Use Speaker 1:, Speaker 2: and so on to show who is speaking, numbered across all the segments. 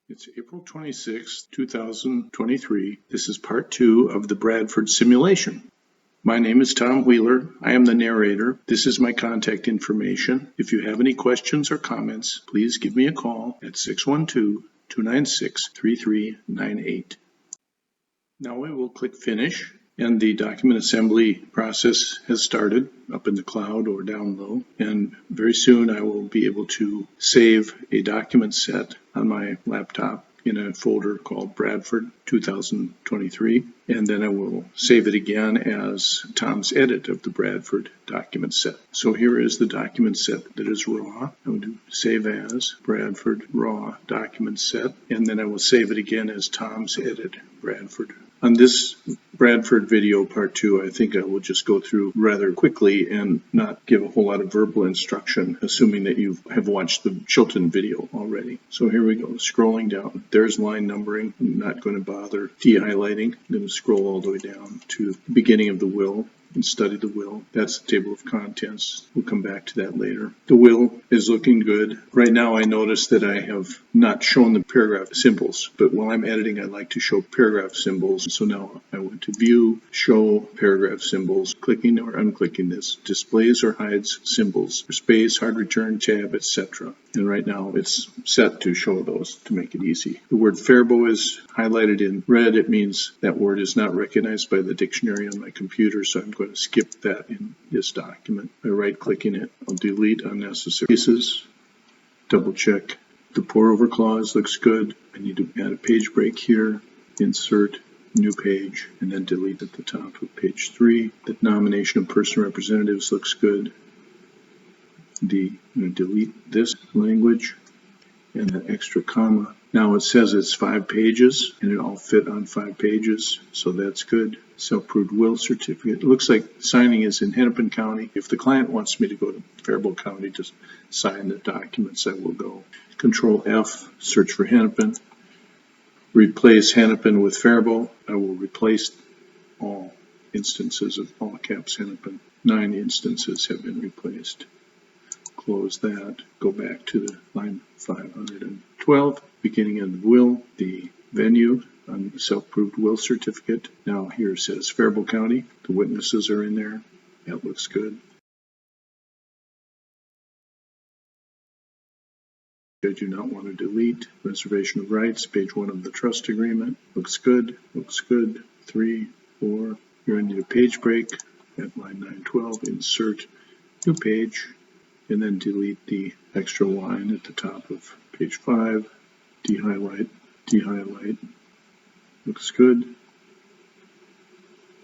Speaker 1: It's April 26, 2023. This is part 2 of the Bradford simulation. My name is Tom Wheeler. I am the narrator. This is my contact information. If you have any questions or comments, please give me a call at 612-296-3398. Now we will click Finish, and the document assembly process has started up in the cloud or down low, and very soon I will be able to save a document set on my laptop in a folder called Bradford 2023, and then I will save it again as Tom's edit of the Bradford document set. So here is the document set that is raw. I will do save as Bradford raw document set, and then I will save it again as Tom's edit Bradford. On this Bradford video part 2, I think I will just go through rather quickly and not give a whole lot of verbal instruction, assuming that you have watched the Chilton video already. So here we go, scrolling down. There's line numbering. I'm not going to bother de-highlighting. I'm going to scroll all the way down to the beginning of the will and study the will. That's the table of contents. We'll come back to that later. The will is looking good. Right now I notice that I have not shown the paragraph symbols, but while I'm editing I like to show paragraph symbols. So now I went to View, Show Paragraph Symbols, clicking or unclicking this, displays or hides symbols, space, hard return, tab, etc. And right now it's set to show those to make it easy. The word Faribault is highlighted in red. It means that word is not recognized by the dictionary on my computer, so I'm going to skip that in this document. By right-clicking it, I'll delete unnecessary pieces, double check. The pour over clause looks good. I need to add a page break here, insert, new page, and then delete at the top of page 3. The nomination of person representatives looks good. I'm going to delete this language and the extra comma. Now it says it's 5 pages, and it all fit on 5 pages, so that's good. Self-approved will certificate. It looks like signing is in Hennepin County. If the client wants me to go to Faribault County to sign the documents, I will go. Control F, search for Hennepin. Replace Hennepin with Faribault. I will replace all instances of all caps Hennepin. 9 instances have been replaced. Close that. Go back to the line 512. Beginning of the will, the venue on the self-approved will certificate. Now here it says Faribault County. The witnesses are in there. That looks good. I do not want to delete. Reservation of rights, page 1 of the trust agreement. Looks good, looks good. 3, 4. You're going to need a page break at line 912. Insert new page, and then delete the extra line at the top of page 5. De-highlight, de-highlight. Looks good.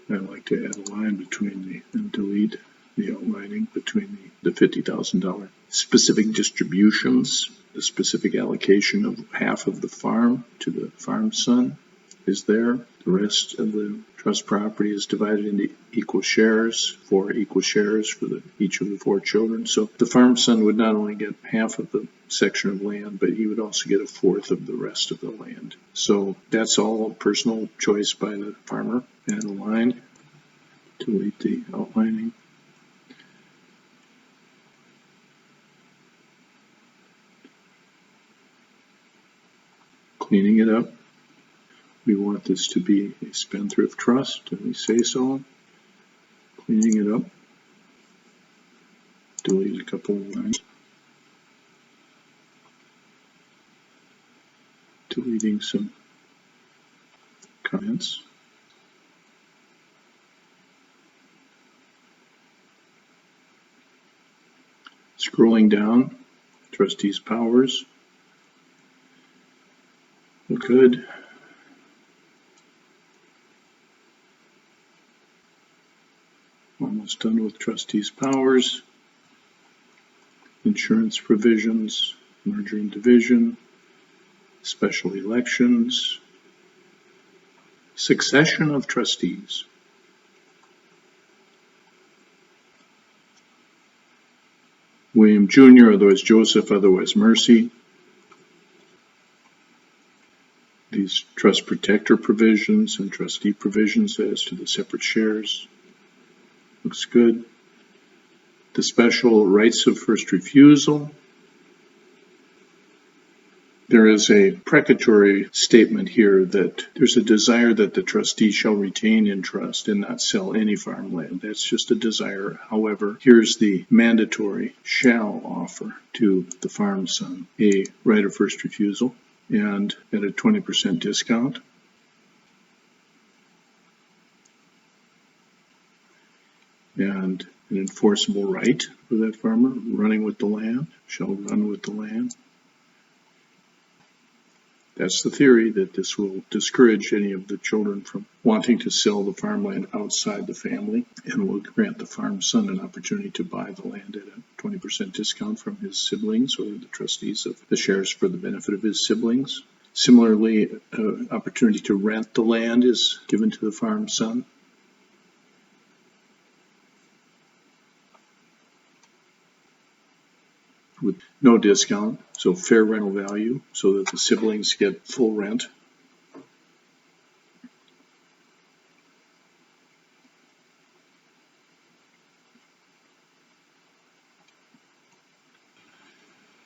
Speaker 1: I like to add a line between and delete the outlining between the $50,000 specific distributions. The specific allocation of half of the farm to the farm son is there. The rest of the trust property is divided into equal shares, 4 equal shares for each of the 4 children. So the farm son would not only get half of the section of land, but he would also get 1/4 of the rest of the land. So that's all personal choice by the farmer. Add a line, delete the outlining. Cleaning it up. We want this to be a spendthrift trust, and we say so. Cleaning it up. Delete a couple of lines. Deleting some comments. Scrolling down, trustees' powers. Look good. Almost done with trustees' powers. Insurance provisions, merger and division, special elections, succession of trustees. William Jr., otherwise Joseph, otherwise Mercy. These trust protector provisions and trustee provisions as to the separate shares. Looks good. The special rights of first refusal. There is a precatory statement here that there's a desire that the trustee shall retain in trust and not sell any farmland. That's just a desire. However, here's the mandatory shall offer to the farm son a right of first refusal and at a 20% discount. And an enforceable right for that farmer running with the land, shall run with the land. That's the theory, that this will discourage any of the children from wanting to sell the farmland outside the family and will grant the farm son an opportunity to buy the land at a 20% discount from his siblings or the trustees of the shares for the benefit of his siblings. Similarly, an opportunity to rent the land is given to the farm son. With no discount, so fair rental value, so that the siblings get full rent.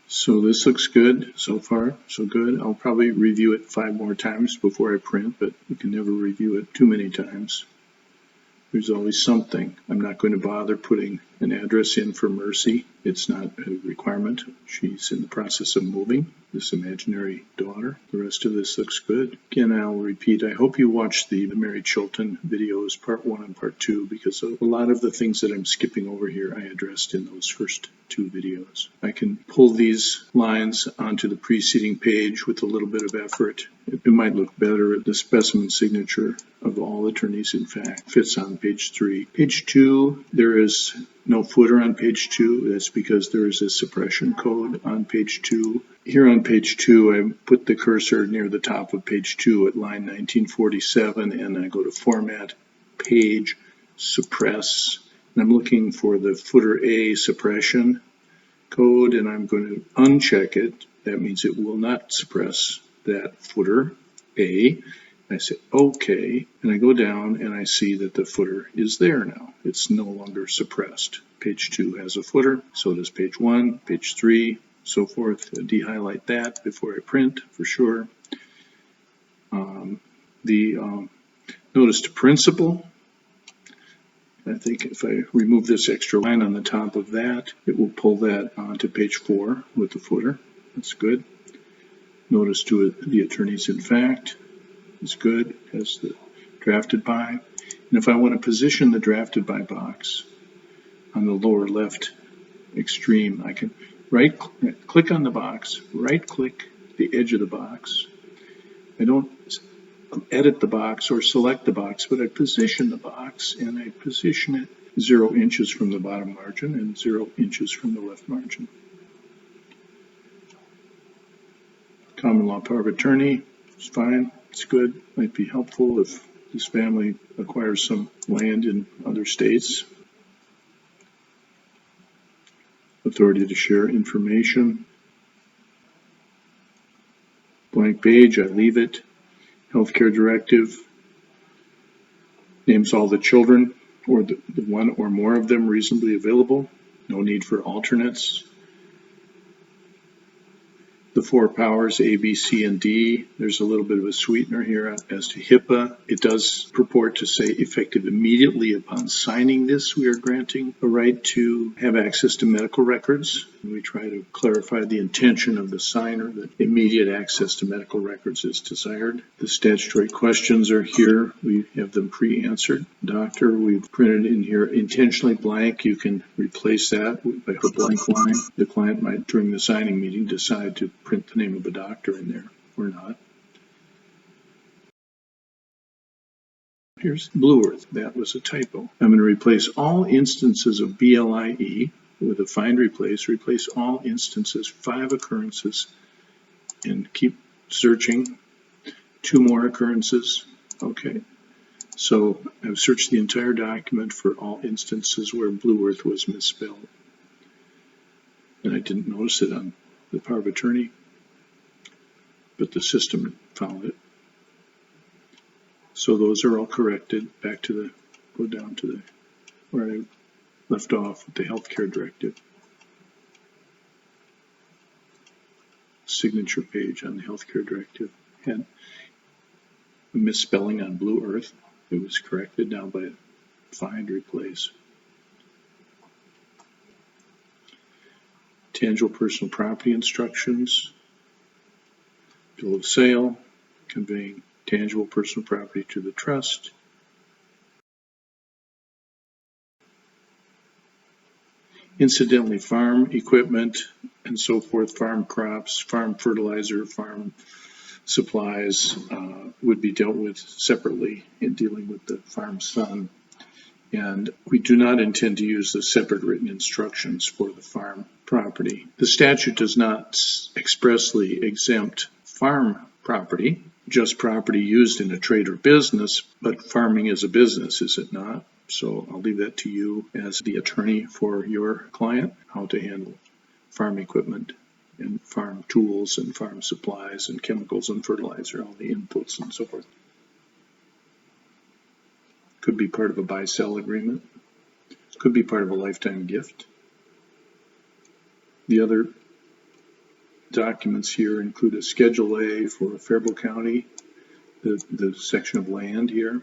Speaker 1: So this looks good so far, so good. I'll probably review it 5 more times before I print, but you can never review it too many times. There's always something. I'm not going to bother putting an address in for Mercy. It's not a requirement. She's in the process of moving, this imaginary daughter. The rest of this looks good. Again, I'll repeat, I hope you watch the Mary Chilton videos, part 1 and part 2, because a lot of the things that I'm skipping over here I addressed in those first 2 videos. I can pull these lines onto the preceding page with a little bit of effort. It might look better. The specimen signature of all attorneys, in fact, fits on page 3. Page 2, there is no footer on page 2. That's because there is a suppression code on page 2. Here on page 2, I put the cursor near the top of page 2 at line 1947, and I go to Format, Page, Suppress, and I'm looking for the footer A suppression code, and I'm going to uncheck it. That means it will not suppress that footer A. I say OK, and I go down and I see that the footer is there now. It's no longer suppressed. Page 2 has a footer, so does page 1, page 3, so forth. I de-highlight that before I print for sure. Notice to principal. I think if I remove this extra line on the top of that, it will pull that onto page 4 with the footer. That's good. Notice to the attorneys in fact is good, as the drafted by. And if I want to position the drafted by box on the lower left extreme, I can click on the box, right click the edge of the box. I don't edit the box or select the box, but I position the box, and I position it 0 inches from the bottom margin and 0 inches from the left margin. Common law power of attorney is fine, it's good. Might be helpful if this family acquires some land in other states. Authority to share information. Blank page, I leave it. Healthcare directive names all the children or the one or more of them reasonably available. No need for alternates. The 4 powers, A, B, C, and D. There's a little bit of a sweetener here as to HIPAA. It does purport to say effective immediately upon signing this, we are granting a right to have access to medical records. And we try to clarify the intention of the signer that immediate access to medical records is desired. The statutory questions are here. We have them pre-answered. Doctor, we've printed in here intentionally blank. You can replace that by a blank line. The client might, during the signing meeting, decide to print the name of a doctor in there or not. Here's Blue Earth. That was a typo. I'm going to replace all instances of BLIE with a find replace. Replace all instances, 5 occurrences, and keep searching. 2 more occurrences. Okay. So I've searched the entire document for all instances where Blue Earth was misspelled. And I didn't notice it on the power of attorney, but the system found it. So those are all corrected. Back to the, go down to the, where I left off with the healthcare directive. signature page on the healthcare directive had a misspelling on Blue Earth. It was corrected now by find, replace. Tangible personal property instructions, bill of sale, conveying tangible personal property to the trust. Incidentally, farm equipment and so forth, farm crops, farm fertilizer, farm supplies would be dealt with separately in dealing with the farm son. And we do not intend to use the separate written instructions for the farm property. The statute does not expressly exempt farm property, just property used in a trade or business, but farming is a business, is it not? So I'll leave that to you as the attorney for your client, how to handle farm equipment and farm tools and farm supplies and chemicals and fertilizer, all the inputs and so forth. Could be part of a buy-sell agreement. Could be part of a lifetime gift. The other documents here include a Schedule A for Faribault County, the section of land here.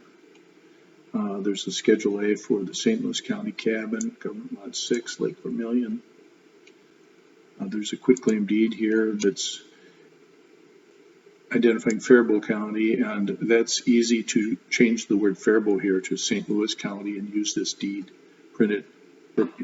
Speaker 1: There's a Schedule A for the St. Louis County cabin, Government Lot 6, Lake Vermilion. There's a quitclaim deed here that's identifying Faribault County, and that's easy to change the word Faribault here to St. Louis County and use this deed printed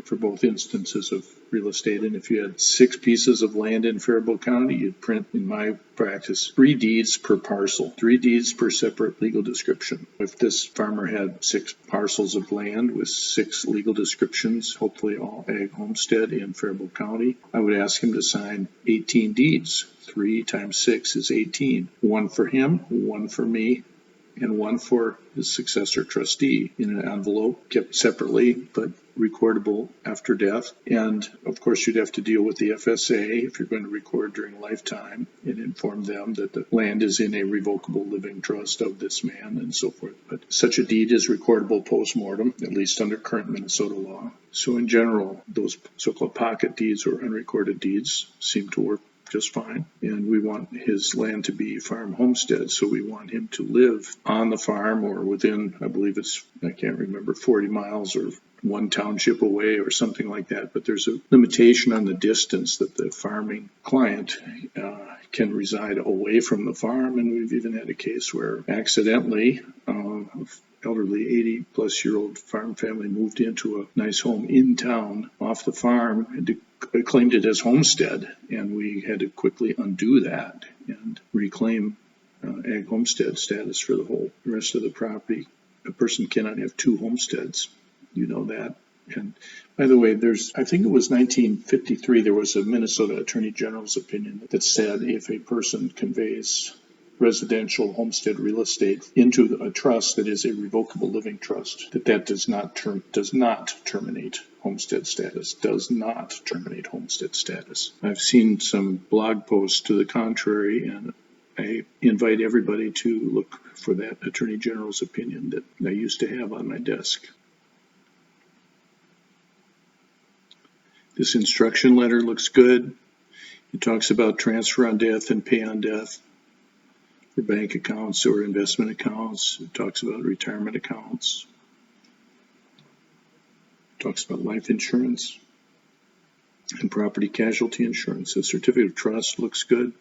Speaker 1: for both instances of real estate. And if you had 6 pieces of land in Faribault County, you'd print, in my practice, 3 deeds per parcel, 3 deeds per separate legal description. If this farmer had 6 parcels of land with 6 legal descriptions, hopefully all ag homestead in Faribault County, I would ask him to sign 18 deeds. 3 times 6 is 18. 1 for him, 1 for me, and 1 for his successor trustee in an envelope kept separately but recordable after death. And of course you'd have to deal with the FSA if you're going to record during lifetime and inform them that the land is in a revocable living trust of this man and so forth. But such a deed is recordable post-mortem, at least under current Minnesota law. So in general, those so-called pocket deeds or unrecorded deeds seem to work just fine. And we want his land to be farm homestead, so we want him to live on the farm or within, I believe it's, I can't remember, 40 miles or 1 township away or something like that. But there's a limitation on the distance that the farming client can reside away from the farm. And we've even had a case where accidentally elderly 80-plus-year-old farm family moved into a nice home in town off the farm and claimed it as homestead, and we had to quickly undo that and reclaim ag homestead status for the rest of the property. A person cannot have 2 homesteads, you know that. And by the way, I think it was 1953, there was a Minnesota Attorney General's opinion that said if a person conveys residential homestead real estate into a trust that is a revocable living trust, that does not terminate homestead status, does not terminate homestead status. I've seen some blog posts to the contrary, and I invite everybody to look for that Attorney General's opinion that I used to have on my desk. This instruction letter looks good. It talks about transfer on death and pay on death for bank accounts or investment accounts. It talks about retirement accounts. It talks about life insurance and property casualty insurance. The certificate of trust looks good.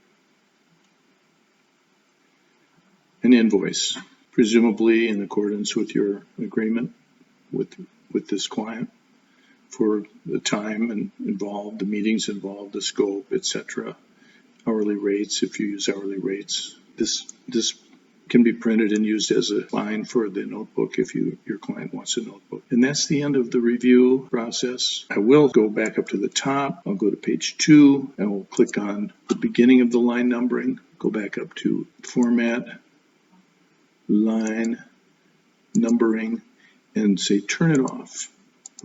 Speaker 1: An invoice, presumably in accordance with your agreement with this client for the time involved, the meetings involved, the scope, etc. Hourly rates, if you use hourly rates. This can be printed and used as a line for the notebook if your client wants a notebook. And that's the end of the review process. I will go back up to the top. I'll go to page 2. I will click on the beginning of the line numbering. Go back up to Format, Line, Numbering, and say Turn it off.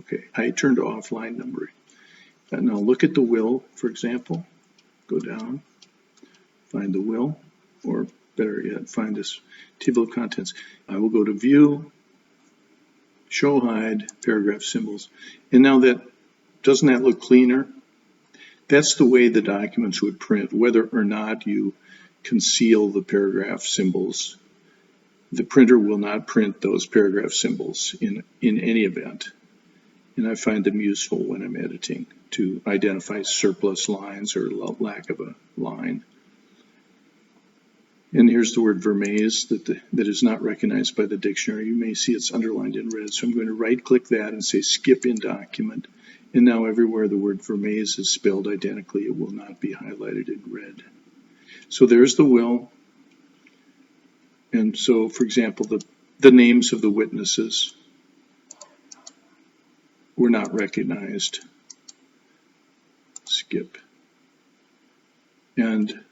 Speaker 1: Okay, I turned off line numbering. And now look at the will, for example. Go down, find the will, or better yet, find this table of contents. I will go to View, Show Hide, Paragraph Symbols. And now doesn't that look cleaner? That's the way the documents would print, whether or not you conceal the paragraph symbols. The printer will not print those paragraph symbols in any event. And I find them useful when I'm editing to identify surplus lines or lack of a line. And here's the word vermeils that is not recognized by the dictionary. You may see it's underlined in red. So I'm going to right-click that and say skip in document. And now everywhere the word vermeils is spelled identically, it will not be highlighted in red. So there's the will. And so, for example, the names of the witnesses were not recognized. Skip. And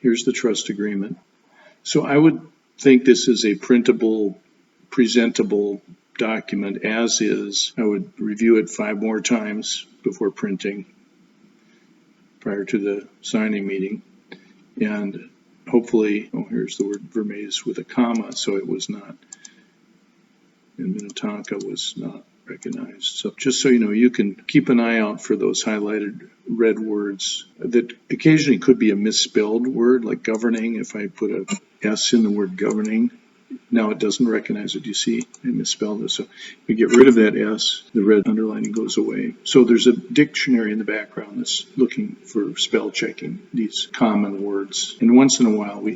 Speaker 1: here's the trust agreement. So I would think this is a printable, presentable document as is. I would review it 5 more times before printing prior to the signing meeting. And hopefully, oh, here's the word vermeils with a comma, so it was not, and Minnetonka was not recognized. So just so you know, you can keep an eye out for those highlighted red words that occasionally could be a misspelled word, like governing. If I put a S in the word governing, now it doesn't recognize it. You see, I misspelled it. So we get rid of that S, the red underlining goes away. So there's a dictionary in the background that's looking for spell checking these common words. And once in a while we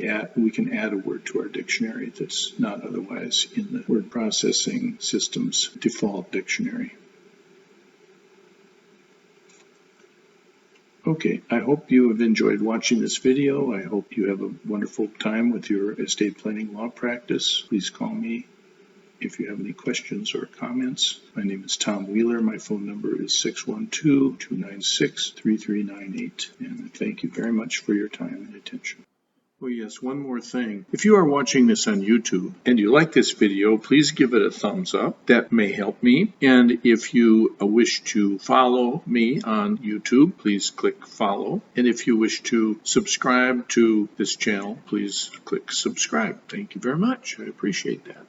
Speaker 1: can add a word to our dictionary that's not otherwise in the word processing system's default dictionary. Okay, I hope you have enjoyed watching this video. I hope you have a wonderful time with your estate planning law practice. Please call me if you have any questions or comments. My name is Tom Wheeler. My phone number is 612-296-3398. And thank you very much for your time and attention. Oh yes, one more thing. If you are watching this on YouTube and you like this video, please give it a thumbs up. That may help me. And if you wish to follow me on YouTube, please click follow. And if you wish to subscribe to this channel, please click subscribe. Thank you very much. I appreciate that.